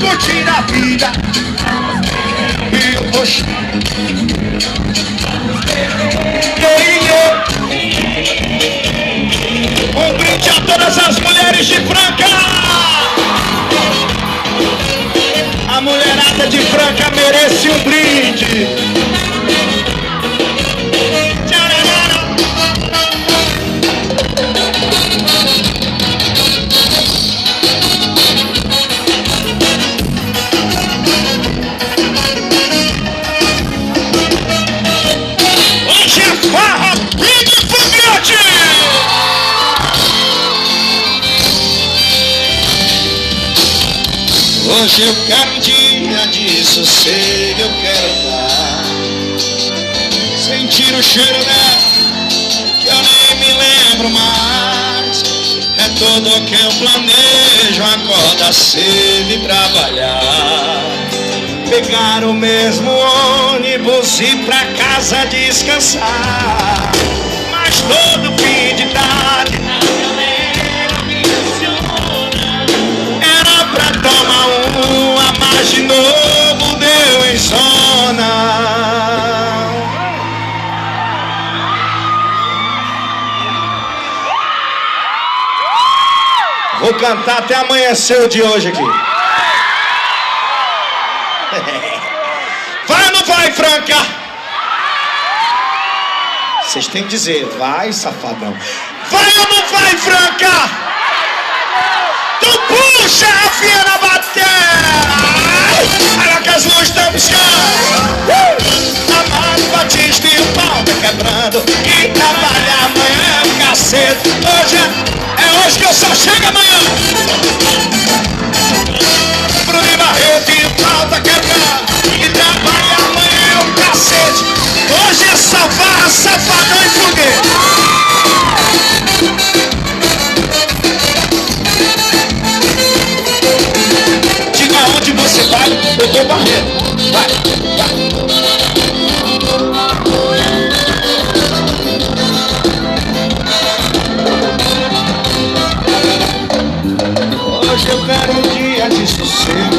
curtir a vida. E poxa, um brinde a todas as mulheres de Franca. A mulherada de Franca merece um brinde. Hoje é farra, brinde foguete. Hoje eu quero um dia de sossego, eu quero dar, sentir o cheiro dela, que eu nem me lembro mais. É tudo o que eu planejo, acordar cedo e trabalhar, pegar o mesmo ônibus e ir pra casa descansar. Mas todo fim de tarde toma um a mais de novo, deu em zona. Vou cantar até amanhecer o de hoje aqui. Vai ou não vai, Franca? Vocês têm que dizer, vai, safadão. Vai ou não vai, Franca? Tu puxa a fia na bateria. Olha que as luzes estão piscando. Amado Batista e o pau tá quebrando. E trabalha amanhã, cacete. Hoje é hoje que eu só chego amanhã. Bruno Barreto e o pau tá quebrando. E trabalha amanhã, o cacete. Hoje é salvar, safadão e foguete. Onde você vai, eu dou Barreto. Vai, vai.